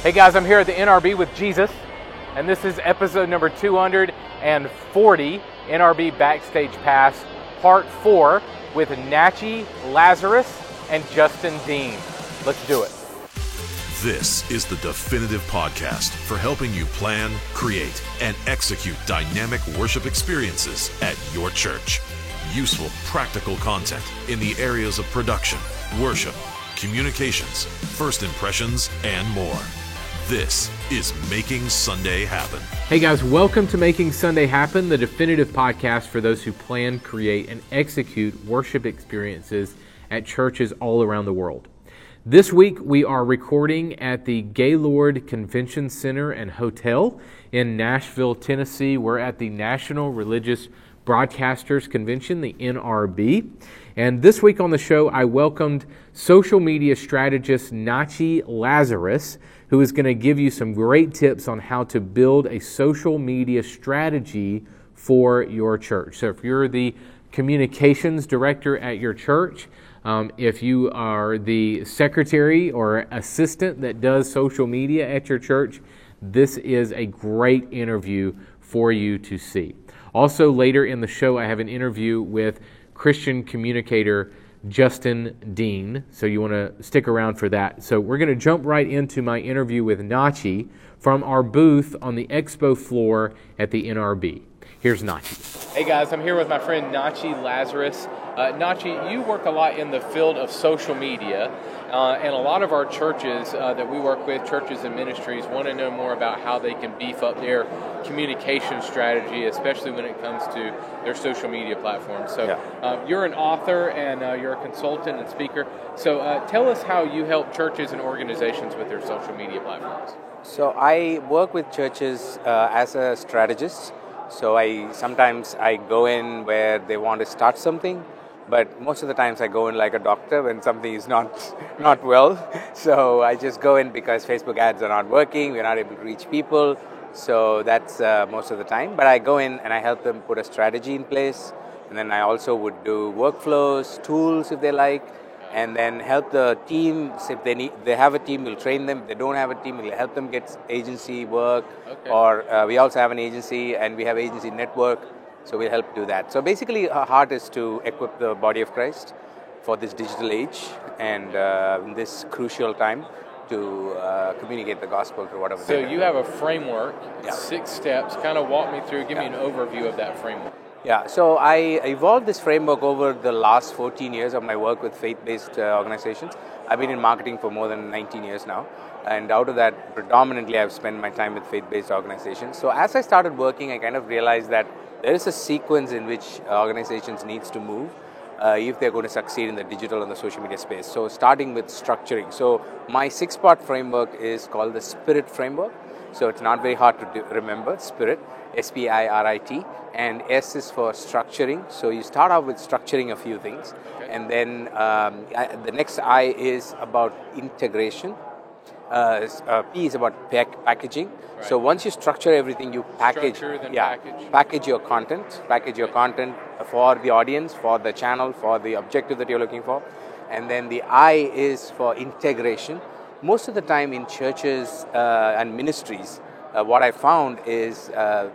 Hey guys, I'm here at the NRB with Jesus, and this is episode number 240, NRB Backstage Pass, Part 4, with Nachy Lazarus and Justin Dean. Let's do it. This is the definitive podcast for helping you plan, create, and execute dynamic worship experiences at your church. Useful, practical content in the areas of production, worship, communications, first impressions, and more. This is Making Sunday Happen. Hey guys, welcome to Making Sunday Happen, the definitive podcast for those who plan, create, and execute worship experiences at churches all around the world. This week we are recording at the Gaylord Convention Center and Hotel in Nashville, Tennessee. We're at the National Religious Broadcasters Convention, the NRB. And this week on the show, I welcomed social media strategist Nachy Lazarus, who is going to give you some great tips on how to build a social media strategy for your church. So if you're the communications director at your church, if you are the secretary or assistant that does social media at your church, this is a great interview for you to see. Also, later in the show, I have an interview with Christian communicator Justin Dean, so you want to stick around for that. So we're going to jump right into my interview with Nachy from our booth on the expo floor at the NRB. Here's Nachy. Hey guys, I'm here with my friend Nachy Lazarus. Nachy, you work a lot in the field of social media, and a lot of our churches that we work with, churches and ministries, want to know more about how they can beef up their communication strategy, especially when it comes to their social media platforms. So you're an author and you're a consultant and speaker. So tell us how you help churches and organizations with their social media platforms. So I work with churches as a strategist. So sometimes I go in where they want to start something, but most of the times I go in like a doctor when something is not well. So I just go in because Facebook ads are not working, we're not able to reach people. So that's most of the time. But I go in and I help them put a strategy in place. And then I also would do workflows, tools if they like, and then help the team. If they have a team, we'll train them. If they don't have a team, we'll help them get agency work. Okay. Or we also have an agency and we have agency network. So we'll help do that. So basically our heart is to equip the body of Christ for this digital age and in this crucial time to communicate the gospel through whatever. So you have a framework, 6 steps. Kind of walk me through, give me an overview of that framework. Yeah, so I evolved this framework over the last 14 years of my work with faith-based organizations. I've been in marketing for more than 19 years now. And out of that, predominantly I've spent my time with faith-based organizations. So as I started working, I kind of realized that there is a sequence in which organizations needs to move if they're going to succeed in the digital and the social media space. So starting with structuring. So my 6-part framework is called the SPIRIT framework. So it's not very hard to remember, SPIRIT, SPIRIT, and S is for structuring. So you start out with structuring a few things, and then the next I is about integration. P is about packaging. Right. So once you structure everything, you package. Package your content. Package your content for the audience, for the channel, for the objective that you're looking for. And then the I is for integration. Most of the time in churches and ministries, what I found is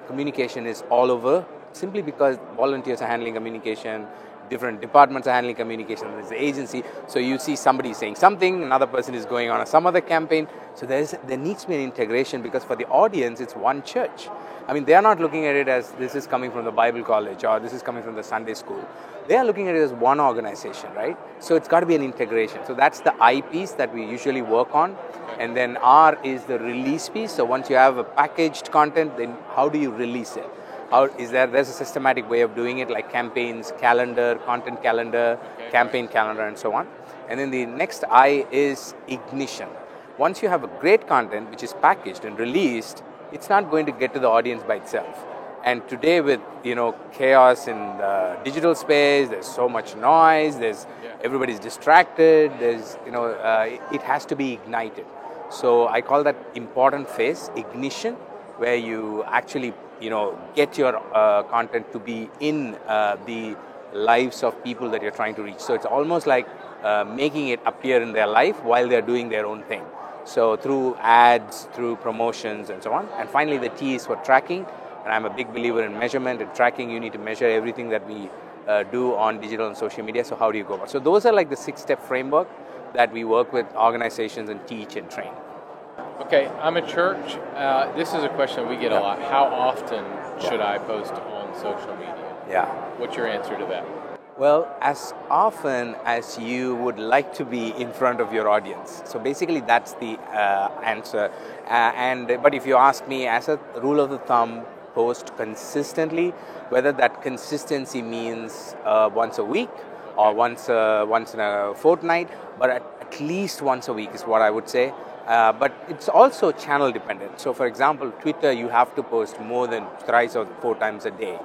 communication is all over, simply because volunteers are handling communication, different departments are handling communication, there's the agency. So you see somebody saying something, another person is going on some other campaign. So there needs to be an integration, because for the audience, it's one church. I mean, they are not looking at it as this is coming from the Bible college or this is coming from the Sunday school. They are looking at it as one organization, right? So it's got to be an integration. So that's the I piece that we usually work on. And then R is the release piece. So once you have a packaged content, then how do you release it? There's a systematic way of doing it, like campaigns, calendar, content calendar, campaign calendar, and so on. And then the next I is ignition. Once you have a great content which is packaged and released, it's not going to get to the audience by itself. And today with chaos in the digital space, there's so much noise, everybody's distracted, it has to be ignited. So I call that important phase, ignition, where you actually get your content to be in the lives of people that you're trying to reach. So it's almost like making it appear in their life while they're doing their own thing. So through ads, through promotions, and so on. And finally, the T is for tracking. And I'm a big believer in measurement and tracking. You need to measure everything that we do on digital and social media. So how do you go about it? So those are like the 6-step framework that we work with organizations and teach and train. Okay, I'm a church. This is a question we get a lot. How often should I post on social media? Yeah. What's your answer to that? Well, as often as you would like to be in front of your audience. So basically that's the answer. But if you ask me, as a rule of the thumb, post consistently, whether that consistency means once a week or once in a fortnight, but at least once a week is what I would say. But it's also channel dependent. So for example, Twitter, you have to post more than thrice or 4 times a day.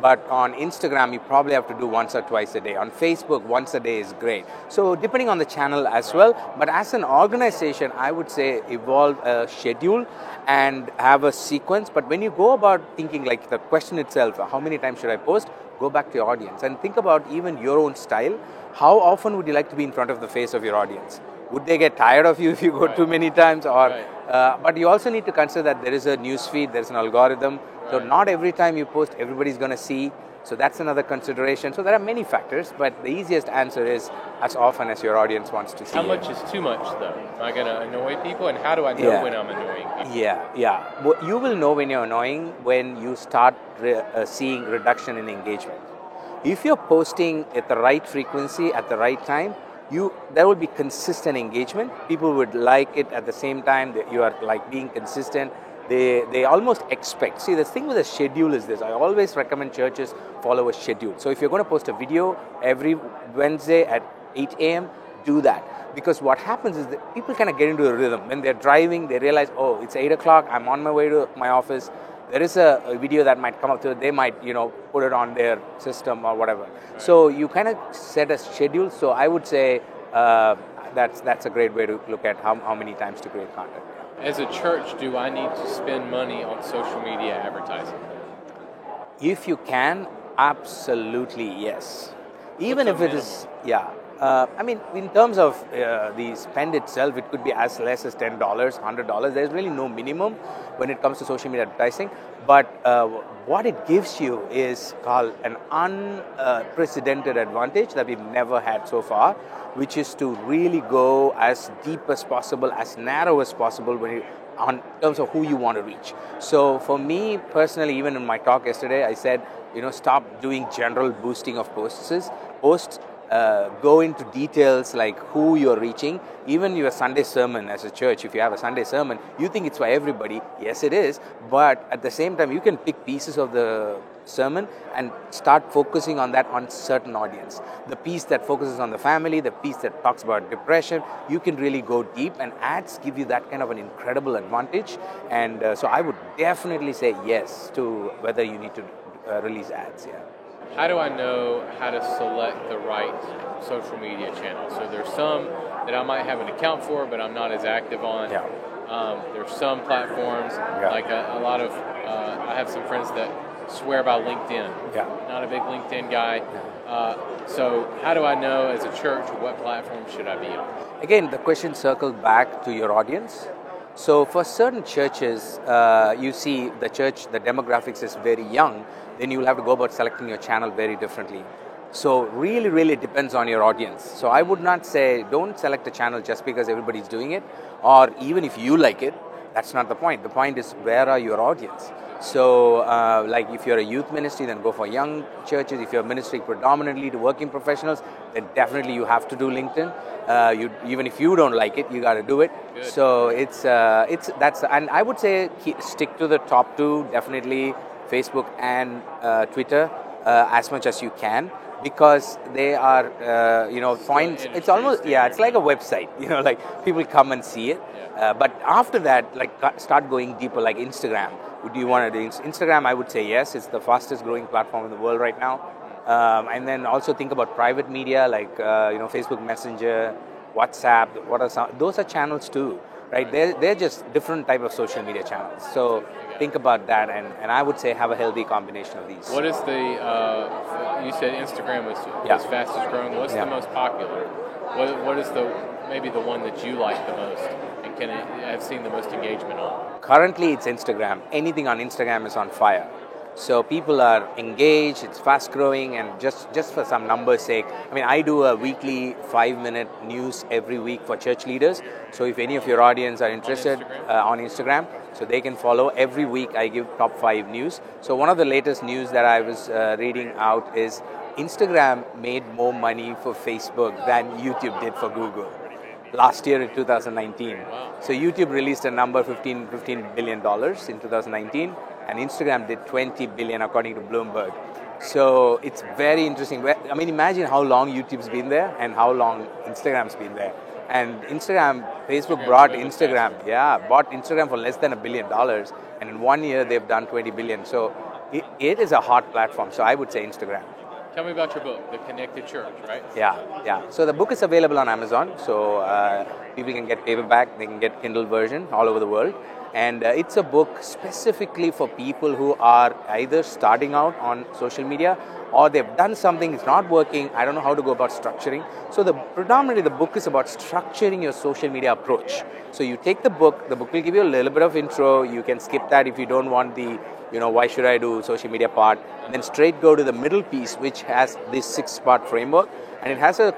But on Instagram, you probably have to do once or twice a day. On Facebook, once a day is great. So depending on the channel as well. But as an organization, I would say evolve a schedule and have a sequence. But when you go about thinking like the question itself, how many times should I post? Go back to your audience and think about even your own style. How often would you like to be in front of the face of your audience? Would they get tired of you if you go too many times? But you also need to consider that there is a news feed, there's an algorithm. So not every time you post, everybody's going to see. So that's another consideration. So there are many factors, but the easiest answer is as often as your audience wants to see. How much is too much, though? Am I going to annoy people? And how do I know when I'm annoying people? Yeah. Well, you will know when you're annoying when you start seeing reduction in engagement. If you're posting at the right frequency, at the right time, there will be consistent engagement. People would like it at the same time that you are like being consistent. They almost expect. See, the thing with a schedule is this. I always recommend churches follow a schedule. So if you're going to post a video every Wednesday at 8 a.m., do that. Because what happens is that people kind of get into a rhythm. When they're driving, they realize, oh, it's 8 o'clock, I'm on my way to my office. There is a video that might come up to it. They might, put it on their system or whatever. Right. So you kind of set a schedule. So I would say that's a great way to look at how many times to create content. As a church, do I need to spend money on social media advertising? If you can, absolutely yes. Even if it is, in terms of the spend itself, it could be as less as $10, $100. There's really no minimum when it comes to social media advertising. But what it gives you is called an unprecedented advantage that we've never had so far, which is to really go as deep as possible, as narrow as possible in terms of who you want to reach. So for me personally, even in my talk yesterday, I said, stop doing general boosting of posts. Go into details like who you're reaching. Even your Sunday sermon as a church, if you have a Sunday sermon, you think it's for everybody. Yes, it is. But at the same time, you can pick pieces of the sermon and start focusing on that on certain audience. The piece that focuses on the family, the piece that talks about depression, you can really go deep, and ads give you that kind of an incredible advantage. And so I would definitely say yes to whether you need to release ads. Yeah. How do I know how to select the right social media channel? So there's some that I might have an account for, but I'm not as active on. Yeah. There's some platforms, like a lot of, I have some friends that swear by LinkedIn. Yeah. Not a big LinkedIn guy. So how do I know as a church what platform should I be on? Again, the question circles back to your audience. So for certain churches, you see the demographics is very young, then you will have to go about selecting your channel very differently. So really, really depends on your audience. So I would not say don't select a channel just because everybody's doing it, or even if you like it, that's not the point. The point is, where are your audience? So like if you're a youth ministry, then go for young churches. If you're ministering predominantly to working professionals, then definitely you have to do LinkedIn. Even if you don't like it, you got to do it. Good. So and I would say stick to the top two, definitely Facebook and Twitter as much as you can, because they are points. It's almost it's like a website. Like people come and see it. But after that, like start going deeper, like Instagram. Do you want to do Instagram? I would say yes. It's the fastest growing platform in the world right now. And then also think about private media like Facebook Messenger, WhatsApp. Those are channels too, right? They're just different type of social media channels. So think about that, and I would say have a healthy combination of these. What is you said Instagram was fastest growing. What's the most popular? What is maybe the one that you like the most and have seen the most engagement on? Currently, it's Instagram. Anything on Instagram is on fire. So people are engaged, it's fast growing, and just for some numbers' sake, I mean, I do a weekly 5-minute news every week for church leaders. So if any of your audience are interested on Instagram, so they can follow. Every week I give top 5 news. So one of the latest news that I was reading out is Instagram made more money for Facebook than YouTube did for Google last year in 2019. Wow. So YouTube released a number $15 billion in 2019. And Instagram did 20 billion according to Bloomberg. So it's very interesting. I mean, imagine how long YouTube's been there and how long Instagram's been there. And Facebook bought Instagram for less than $1 billion. And in 1 year, they've done 20 billion. So it is a hot platform. So I would say Instagram. Tell me about your book, The Connected Church, right? Yeah. So the book is available on Amazon. So people can get paperback, they can get Kindle version all over the world. And it's a book specifically for people who are either starting out on social media or they've done something, it's not working, I don't know how to go about structuring. So predominantly the book is about structuring your social media approach. So you take the book will give you a little bit of intro, you can skip that if you don't want the, why should I do social media part, and then straight go to the middle piece, which has this 6-part framework, and it has a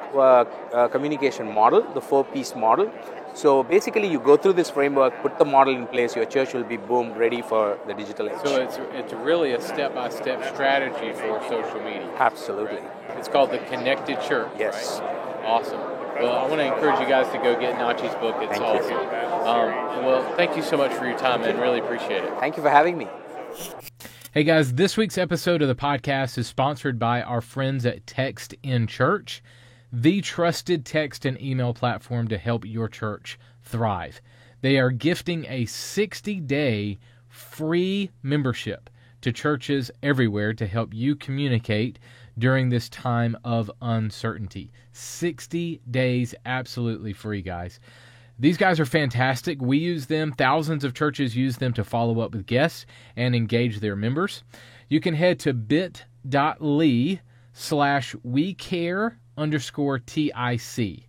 communication model, the 4-piece model. So basically you go through this framework, put the model in place, your church will be ready for the digital age. So it's really a step-by-step strategy for social media. Absolutely. Right? It's called The Connected Church, yes. Right? Awesome. Well, I want to encourage you guys to go get Nachi's book. It's awesome. Well, thank you so much for your time, man. Really appreciate it. Thank you for having me. Hey guys, this week's episode of the podcast is sponsored by our friends at Text in Church, the trusted text and email platform to help your church thrive. They are gifting a 60-day free membership to churches everywhere to help you communicate during this time of uncertainty. 60 days absolutely free, guys. These guys are fantastic. We use them. Thousands of churches use them to follow up with guests and engage their members. You can head to bit.ly/WeCare_TIC.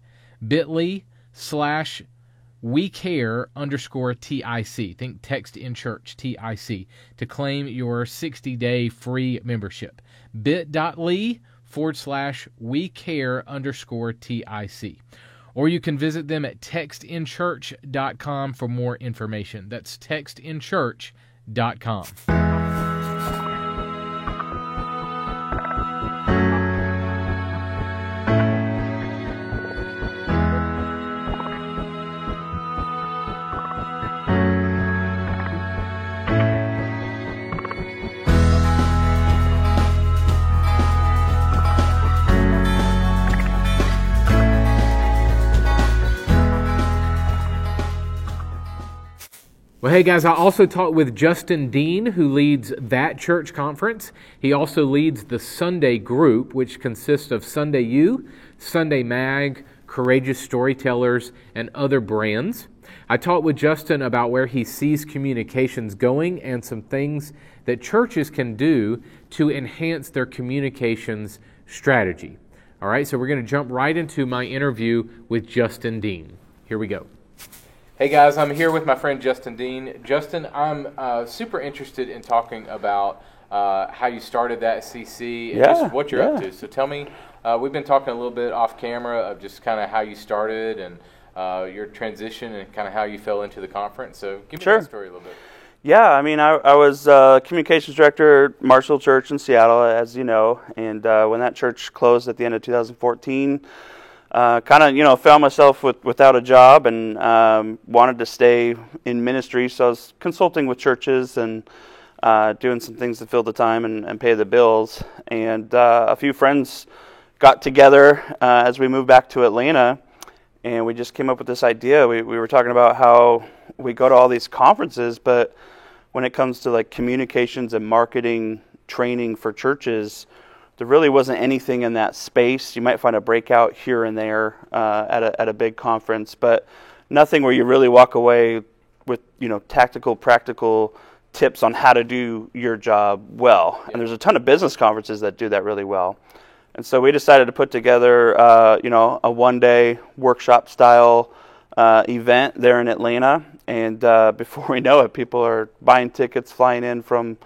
bit.ly/WeCare_TIC. Think Text in Church, TIC, to claim your 60-day free membership. bit.ly/WeCare_TIC. Or you can visit them at textinchurch.com for more information. That's textinchurch.com. Well, hey guys, I also talked with Justin Dean, who leads That Church Conference. He also leads the Sunday Group, which consists of Sunday U, Sunday Mag, Courageous Storytellers, and other brands. I talked with Justin about where he sees communications going and some things that churches can do to enhance their communications strategy. All right, so we're going to jump right into my interview with Justin Dean. Here we go. Hey guys, I'm here with my friend Justin Dean. Justin, I'm super interested in talking about how you started that CC and just what you're up to. So tell me, we've been talking a little bit off camera of just kind of how you started and your transition and kind of how you fell into the conference. So give me that story a little bit. Yeah, I mean, I was communications director at Marshall Church in Seattle, as you know, and when that church closed at the end of 2014, kind of, found myself without a job and wanted to stay in ministry. So I was consulting with churches and doing some things to fill the time and pay the bills. And a few friends got together as we moved back to Atlanta, and we just came up with this idea. We were talking about how we go to all these conferences, but when it comes to like communications and marketing training for churches, there really wasn't anything in that space. You might find a breakout here and there at a big conference, but nothing where you really walk away with tactical, practical tips on how to do your job well. Yeah. And there's a ton of business conferences that do that really well. And so we decided to put together, a one-day workshop-style event there in Atlanta. And before we know it, people are buying tickets, flying in from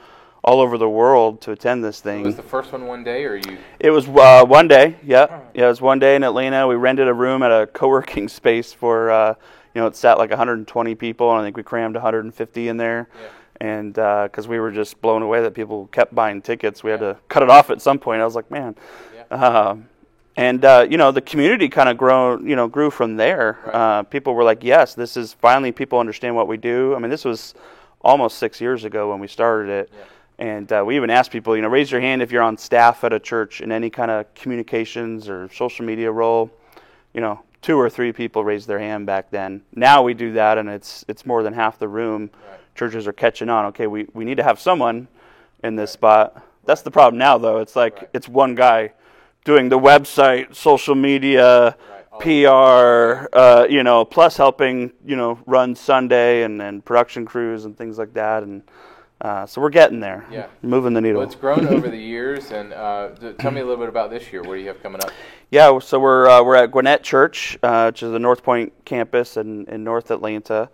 all over the world to attend this thing. Was the first one day, or you? It was 1 day. Yeah, it was 1 day in Atlanta. We rented a room at a co-working space for, it sat like 120 people, and I think we crammed 150 in there. Yeah. And because we were just blown away that people kept buying tickets, we had to cut it off at some point. I was like, man. Yeah. The community kind of grew from there. Right. People were like, yes, this is finally people understand what we do. I mean, this was almost 6 years ago when we started it. Yeah. And we even asked people, raise your hand if you're on staff at a church in any kind of communications or social media role. 2 or 3 people raised their hand back then. Now we do that, and it's more than half the room. Right. Churches are catching on. Okay, we need to have someone in this spot. That's the problem now, though. It's like it's one guy doing the website, social media, PR, plus helping, run Sunday and production crews and things like that. And so we're getting there. Yeah, moving the needle. Well, it's grown over the years. And tell me a little bit about this year. What do you have coming up? Yeah, so we're at Gwinnett Church, which is the North Point campus in North Atlanta.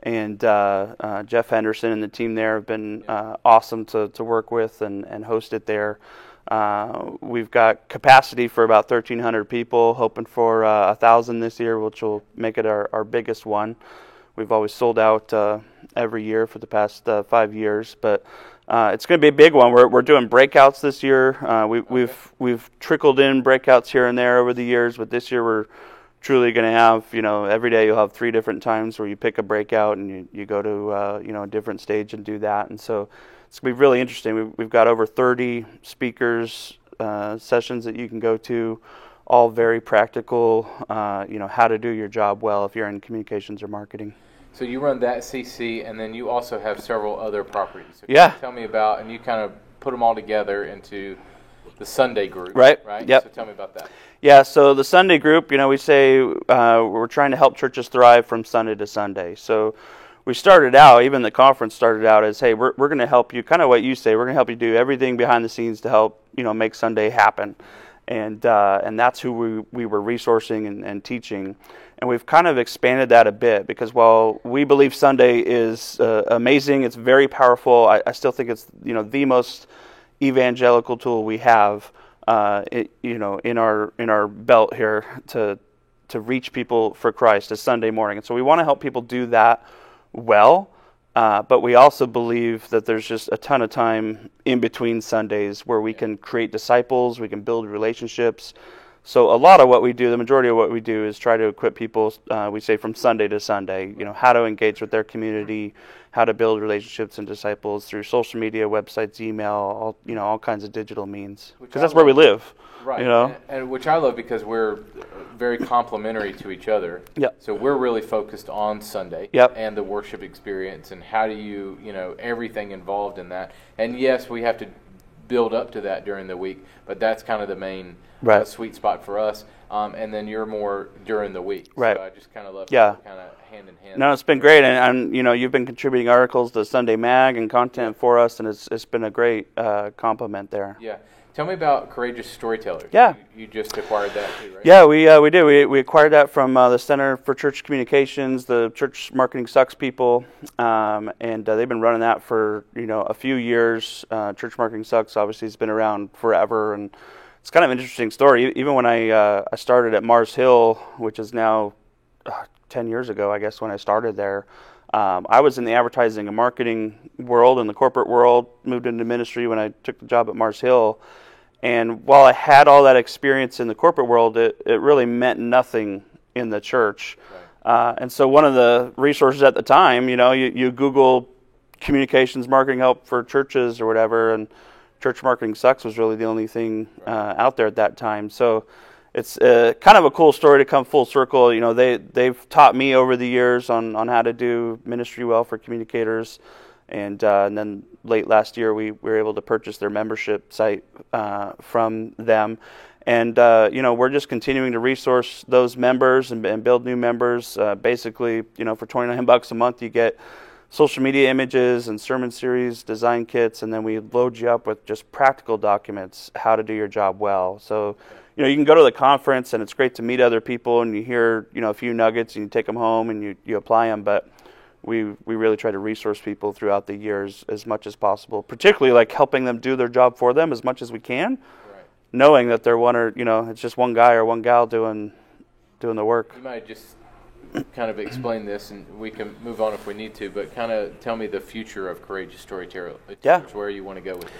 And Jeff Henderson and the team there have been awesome to work with and host it there. We've got capacity for about 1,300 people, hoping for 1,000 this year, which will make it our biggest one. We've always sold out every year for the past 5 years, but it's going to be a big one. We're doing breakouts this year. We've trickled in breakouts here and there over the years, but this year we're truly going to have, every day you'll have 3 different times where you pick a breakout and you go to, a different stage and do that. And so it's going to be really interesting. We've got over 30 speakers, sessions that you can go to, all very practical, how to do your job well if you're in communications or marketing. So you run that CC, and then you also have several other properties. So yeah. Tell me about, and you kind of put them all together into the Sunday group. Right. Yep. So tell me about that. Yeah, so the Sunday group, we say we're trying to help churches thrive from Sunday to Sunday. So we started out, even the conference started out as, hey, we're going to help you, kind of what you say, we're going to help you do everything behind the scenes to help, make Sunday happen. And that's who we were resourcing and teaching. And we've kind of expanded that a bit because while we believe Sunday is amazing, it's very powerful, I still think it's, the most evangelical tool we have. In our belt here to reach people for Christ is Sunday morning. And so we want to help people do that well, but we also believe that there's just a ton of time in between Sundays where we can create disciples, we can build relationships. So a lot of what we do, the majority of what we do is try to equip people, we say from Sunday to Sunday, how to engage with their community, how to build relationships and disciples through social media, websites, email, all kinds of digital means. Because that's where we live. Right. And which I love because we're very complementary to each other. Yep. So we're really focused on Sunday yep. and the worship experience and how do you, everything involved in that. And yes, we have to build up to that during the week, but that's kind of the main right. Sweet spot for us. And then you're more during the week. Right. So I just kind of love kind of hand in hand. No, it's been great. And you've been contributing articles to Sunday Mag and content for us, and it's been a great compliment there. Yeah. Tell me about Courageous Storytellers. Yeah. You just acquired that too, right? Yeah, we did. We acquired that from the Center for Church Communications, the Church Marketing Sucks people, and they've been running that for, a few years. Church Marketing Sucks obviously has been around forever, and it's kind of an interesting story. Even when I started at Mars Hill, which is now 10 years ago, I guess, when I started there, I was in the advertising and marketing world, in the corporate world, moved into ministry when I took the job at Mars Hill. And while I had all that experience in the corporate world, it really meant nothing in the church. Right. And so one of the resources at the time, you Google communications marketing help for churches or whatever, and Church Marketing Sucks was really the only thing out there at that time. So it's kind of a cool story to come full circle. They've taught me over the years on how to do ministry well for communicators. And then late last year, we were able to purchase their membership site from them. And, we're just continuing to resource those members and build new members. Basically, for $29 a month, you get social media images and sermon series, design kits, and then we load you up with just practical documents, how to do your job well. So, you can go to the conference and it's great to meet other people and you hear, a few nuggets and you take them home and you apply them, but we really try to resource people throughout the years as much as possible, particularly like helping them do their job for them as much as we can, right, knowing that they're it's just one guy or one gal doing the work. You might just kind of explain this, and we can move on if we need to, but kind of tell me the future of Courageous Storytellers, where you want to go with it.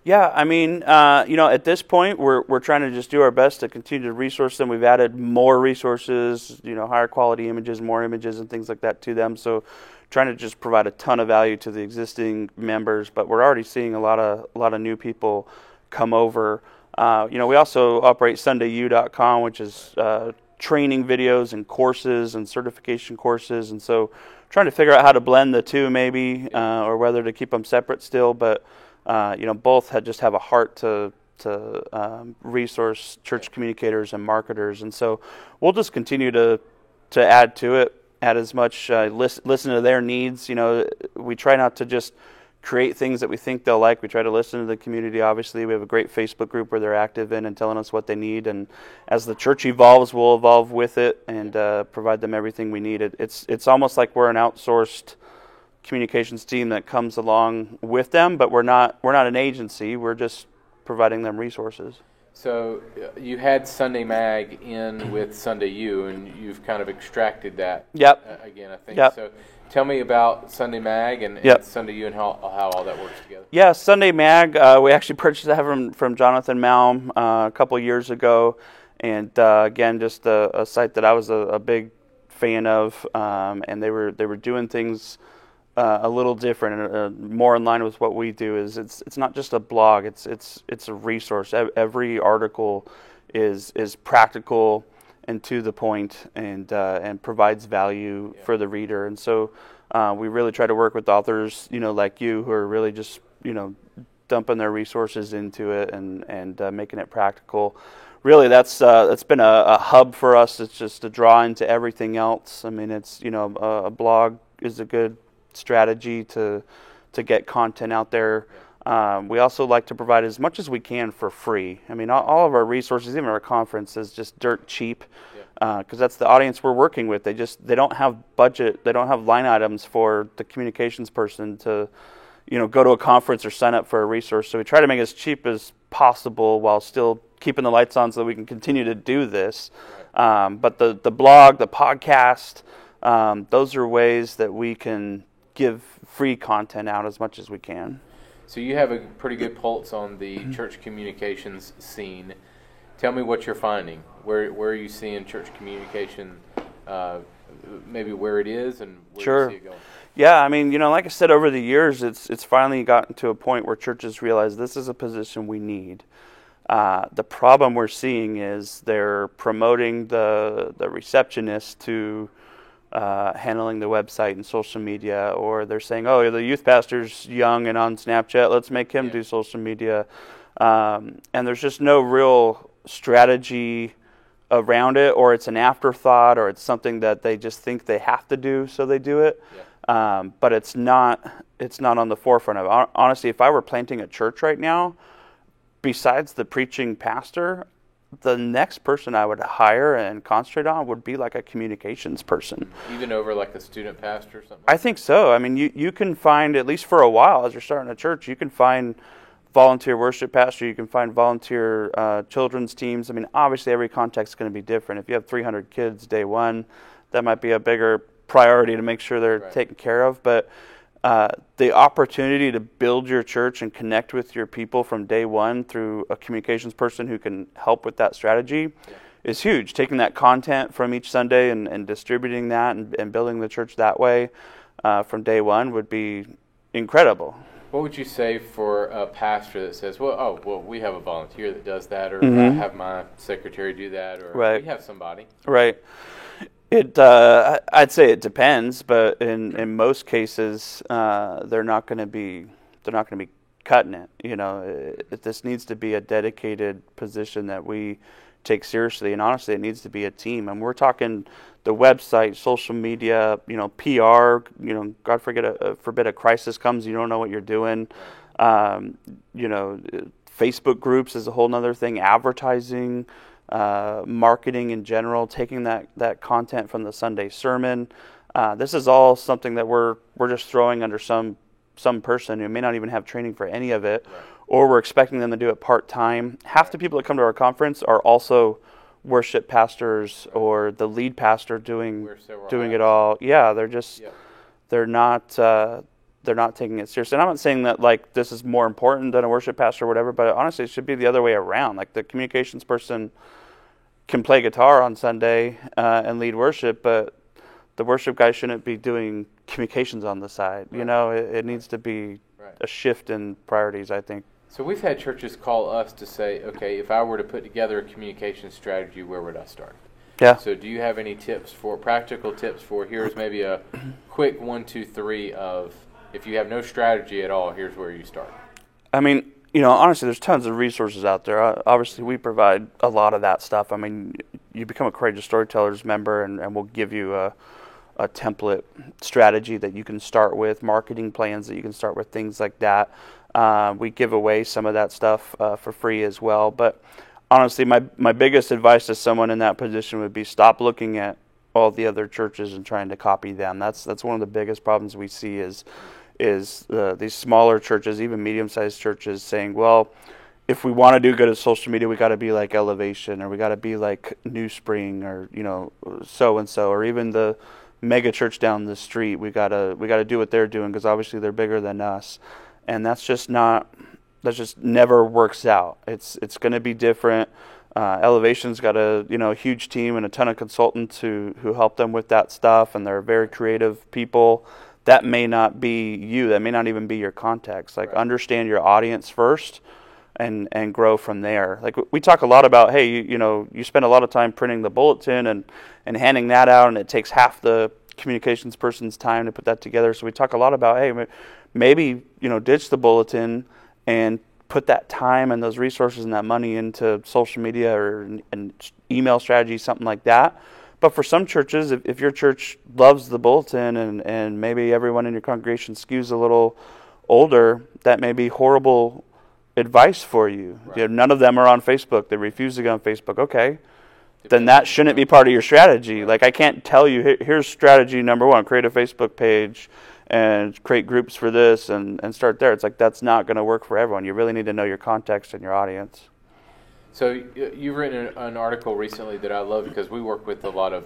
Yeah, I mean, at this point, we're trying to just do our best to continue to resource them. We've added more resources, higher quality images, more images, and things like that to them. So, trying to just provide a ton of value to the existing members. But we're already seeing a lot of new people come over. We also operate SundayU.com, which is training videos and courses and certification courses, and so trying to figure out how to blend the two, maybe, or whether to keep them separate still. But both just have a heart to resource church communicators and marketers, and so we'll just continue to add to it, add as much, listen to their needs. We try not to just create things that we think they'll like. We try to listen to the community. Obviously, we have a great Facebook group where they're active in and telling us what they need, and as the church evolves, we'll evolve with it and provide them everything we need. It's almost like we're an outsourced communications team that comes along with them, but we're not an agency. We're just providing them resources. So you had Sunday Mag in with Sunday U, and you've kind of extracted that. Yep. Again, I think. Yep. So tell me about Sunday Mag and Sunday U and how all that works together. Yeah, Sunday Mag, we actually purchased that from Jonathan Malm a couple of years ago, and again, just a site that I was a big fan of, and they were doing things a little different and more in line with what we do. Is it's not just a blog; it's a resource. Every article is practical and to the point, and provides value for the reader. And so we really try to work with authors, like you, who are really just dumping their resources into it and making it practical. Really, that's been a hub for us. It's just a draw into everything else. I mean, it's a blog is a good strategy to get content out there. We also like to provide as much as we can for free. I mean, all of our resources, even our conference, is just dirt cheap, because that's the audience we're working with. They don't have budget, they don't have line items for the communications person to, go to a conference or sign up for a resource. So we try to make it as cheap as possible while still keeping the lights on so that we can continue to do this. But the blog, the podcast, those are ways that we can give free content out as much as we can. So you have a pretty good pulse on the church communications scene. Tell me what you're finding. Where are you seeing church communication, maybe where it is and where you see it going? Yeah, I mean, like I said, over the years, it's finally gotten to a point where churches realize this is a position we need. The problem we're seeing is they're promoting the receptionist to handling the website and social media, or they're saying, oh, the youth pastor's young and on Snapchat, let's make him do social media. And there's just no real strategy around it, or it's an afterthought, or it's something that they just think they have to do, so they do it. But it's not on the forefront of it. Honestly, if I were planting a church right now, besides the preaching pastor, the next person I would hire and concentrate on would be like a communications person. Even over like a student pastor or something? I think so. I mean, you can find, at least for a while, as you're starting a church, you can find volunteer worship pastor, you can find volunteer children's teams. I mean, obviously every context is going to be different. If you have 300 kids day one, that might be a bigger priority to make sure they're taken care of. But the opportunity to build your church and connect with your people from day one through a communications person who can help with that strategy is huge. Taking that content from each Sunday and distributing that and building the church that way from day one would be incredible. What would you say for a pastor that says, well, we have a volunteer that does that, or I have my secretary do that, or we have somebody? Right. I'd say it depends, but in most cases, they're not going to be cutting it. This needs to be a dedicated position that we take seriously. And honestly, it needs to be a team. And we're talking the website, social media, PR. God forbid a crisis comes, you don't know what you're doing. Facebook groups is a whole nother thing. Advertising, marketing in general, taking that content from the Sunday sermon. This is all something that we're just throwing under some person who may not even have training for any of it, right. Or we're expecting them to do it part-time. Half the people that come to our conference are also worship pastors, right. Or the lead pastor doing it all. Yeah, they're just they're not taking it seriously. And I'm not saying that like this is more important than a worship pastor or whatever, but honestly, it should be the other way around. Like the communications person can play guitar on Sunday and lead worship, but the worship guy shouldn't be doing communications on the side. Right. It needs to be a shift in priorities, I think. So we've had churches call us to say, okay, if I were to put together a communication strategy, where would I start? Yeah. So do you have any practical tips for, here's maybe a quick 1, 2, 3 of, if you have no strategy at all, here's where you start? I mean, honestly, there's tons of resources out there. Obviously, we provide a lot of that stuff. I mean, you become a Courageous Storytellers member, and we'll give you a template strategy that you can start with, marketing plans that you can start with, things like that. We give away some of that stuff for free as well. But honestly, my biggest advice to someone in that position would be stop looking at all the other churches and trying to copy them. That's one of the biggest problems we see is these smaller churches, even medium-sized churches, saying, well, if we want to do good at social media, we got to be like Elevation, or we got to be like New Spring, or so and so, or even the mega church down the street. We gotta do what they're doing because obviously they're bigger than us, and that just never works out. It's going to be different. Elevation's got a huge team and a ton of consultants who help them with that stuff, and they're very creative people. That may not be you. That may not even be your context. Like, right. Understand your audience first, and grow from there. Like, we talk a lot about, hey, you spend a lot of time printing the bulletin and handing that out, and it takes half the communications person's time to put that together. So we talk a lot about, hey, maybe ditch the bulletin and put that time and those resources and that money into social media or an email strategy, something like that. But for some churches, if your church loves the bulletin and maybe everyone in your congregation skews a little older, that may be horrible advice for you. Right. None of them are on Facebook. They refuse to go on Facebook. Okay, then that shouldn't be part of your strategy. Right. Like, I can't tell you, here's strategy number 1, create a Facebook page and create groups for this and start there. It's like, that's not going to work for everyone. You really need to know your context and your audience. So you've written an article recently that I love because we work with a lot of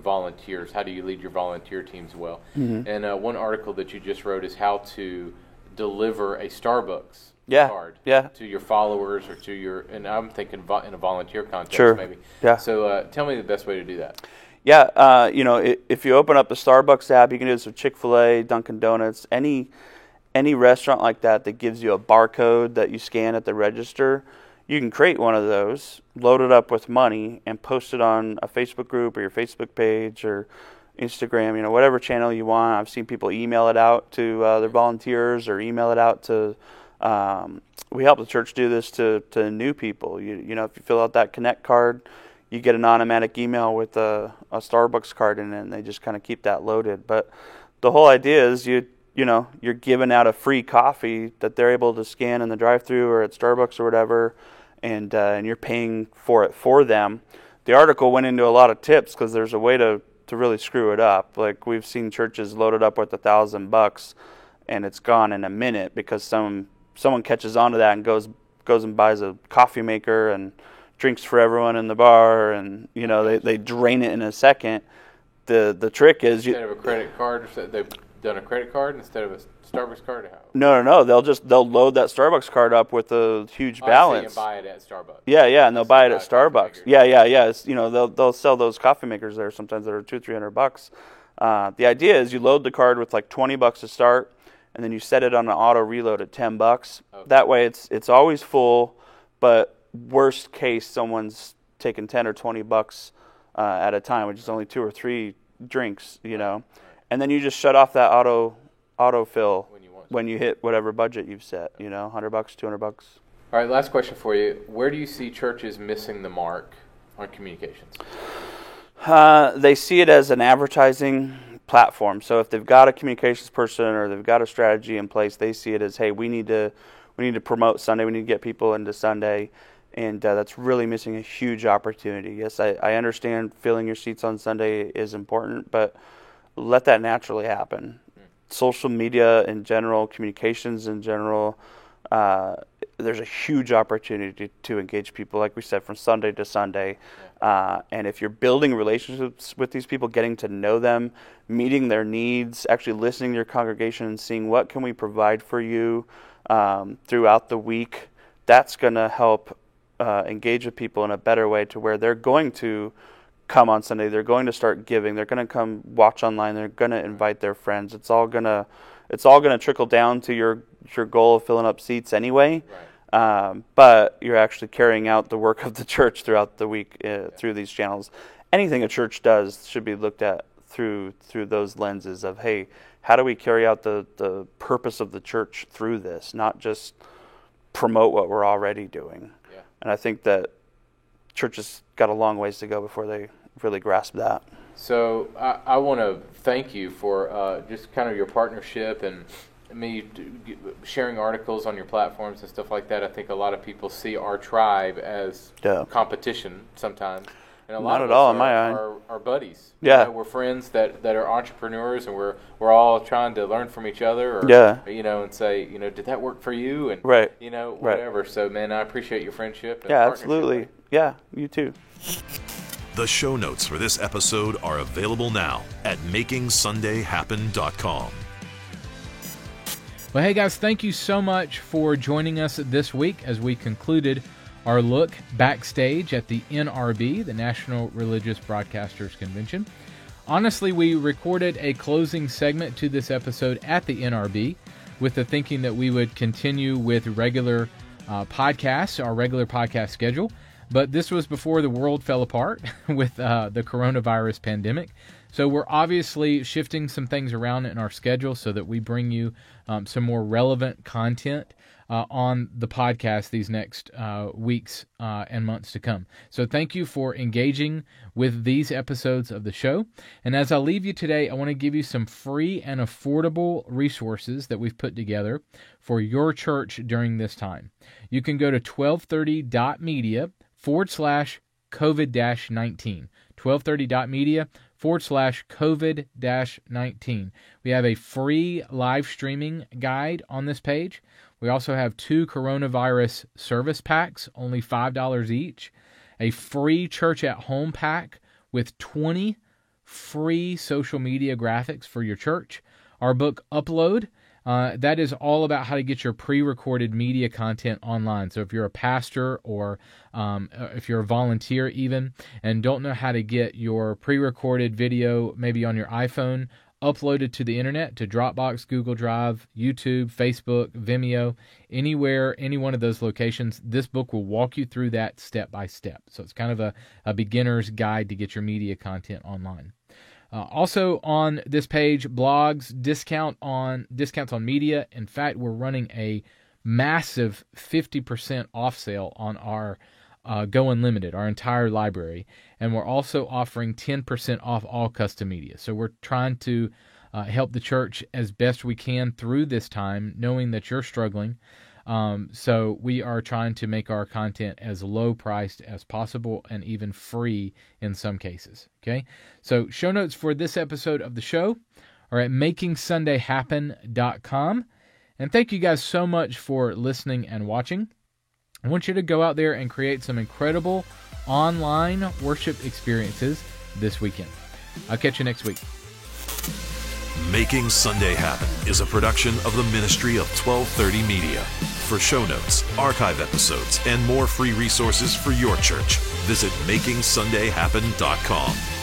volunteers. How do you lead your volunteer teams well? Mm-hmm. And one article that you just wrote is how to deliver a Starbucks card to your followers or to your, and I'm thinking in a volunteer context maybe. Yeah. So tell me the best way to do that. Yeah, if you open up the Starbucks app, you can do this with Chick-fil-A, Dunkin' Donuts, any restaurant like that gives you a barcode that you scan at the register. You can create one of those, load it up with money, and post it on a Facebook group or your Facebook page or Instagram, whatever channel you want. I've seen people email it out to their volunteers or email it out to, we help the church do this to new people. If you fill out that Connect card, you get an automatic email with a Starbucks card in it, and they just kind of keep that loaded. But the whole idea is you're giving out a free coffee that they're able to scan in the drive-thru or at Starbucks or whatever, and you're paying for it for them. The article went into a lot of tips because there's a way to really screw it up. Like, we've seen churches loaded up with $1,000 and it's gone in a minute because someone catches onto that and goes and buys a coffee maker and drinks for everyone in the bar, and they drain it in a second. The trick is instead of a credit card, they've done a credit card instead of a Starbucks card. No. They'll load that Starbucks card up with a huge balance. And buy it at Starbucks. Yeah, and they'll buy it at Starbucks. Yeah. It's, they'll sell those coffee makers there sometimes that are $200-$300. The idea is you load the card with like $20 to start, and then you set it on an auto reload at $10. Okay. That way, it's always full, but worst case, someone's taking $10 or $20 at a time, which is only 2 or 3 drinks, and then you just shut off that autofill when you hit whatever budget you've set, $100, $200. All right, last question for you. Where do you see churches missing the mark on communications? They see it as an advertising platform. So if they've got a communications person or they've got a strategy in place, they see it as, hey, we need to promote Sunday. We need to get people into Sunday. And that's really missing a huge opportunity. Yes, I understand filling your seats on Sunday is important, but let that naturally happen. Social media in general, communications in general, there's a huge opportunity to engage people, like we said, from Sunday to Sunday. And if you're building relationships with these people, getting to know them, meeting their needs, actually listening to your congregation and seeing what can we provide for you throughout the week, that's going to help engage with people in a better way to where they're going to come on Sunday, they're going to start giving, they're going to come watch online, they're going to invite their friends. It's all going to trickle down to your goal of filling up seats anyway. Right. But you're actually carrying out the work of the church throughout the week through these channels. Anything a church does should be looked at through those lenses of, hey, how do we carry out the purpose of the church through this, not just promote what we're already doing. Yeah. And I think that churches got a long ways to go before they really grasp that. So I want to thank you for just kind of your partnership and me sharing articles on your platforms and stuff like that. I think a lot of people see our tribe as competition sometimes. And a lot Not of at all us in my eye. Are buddies. Yeah. We're friends that are entrepreneurs, and we're all trying to learn from each other, or, and say, did that work for you? And, right. Whatever. Right. So, man, I appreciate your friendship. And absolutely. Yeah, you too. The show notes for this episode are available now at makingsundayhappen.com. Well, hey, guys, thank you so much for joining us this week as we concluded our look backstage at the NRB, the National Religious Broadcasters Convention. Honestly, we recorded a closing segment to this episode at the NRB with the thinking that we would continue with regular podcasts, our regular podcast schedule. But this was before the world fell apart with the coronavirus pandemic. So we're obviously shifting some things around in our schedule so that we bring you some more relevant content on the podcast these next weeks and months to come. So thank you for engaging with these episodes of the show. And as I leave you today, I want to give you some free and affordable resources that we've put together for your church during this time. You can go to 1230.media/COVID-19. 1230.media/COVID-19. We have a free live streaming guide on this page. We also have 2 coronavirus service packs, only $5 each. A free church at home pack with 20 free social media graphics for your church. Our book Upload, that is all about how to get your pre-recorded media content online. So if you're a pastor or if you're a volunteer even and don't know how to get your pre-recorded video maybe on your iPhone uploaded to the internet, to Dropbox, Google Drive, YouTube, Facebook, Vimeo, anywhere, any one of those locations, this book will walk you through that step by step. So it's kind of a beginner's guide to get your media content online. Also on this page, blogs, discounts on media. In fact, we're running a massive 50% off sale on our Go Unlimited, our entire library. And we're also offering 10% off all custom media. So we're trying to help the church as best we can through this time, knowing that you're struggling. So we are trying to make our content as low priced as possible and even free in some cases. Okay. So show notes for this episode of the show are at makingsundayhappen.com. And thank you guys so much for listening and watching. I want you to go out there and create some incredible online worship experiences this weekend. I'll catch you next week. Making Sunday Happen is a production of the ministry of 1230 Media. For show notes, archive episodes, and more free resources for your church, visit makingsundayhappen.com.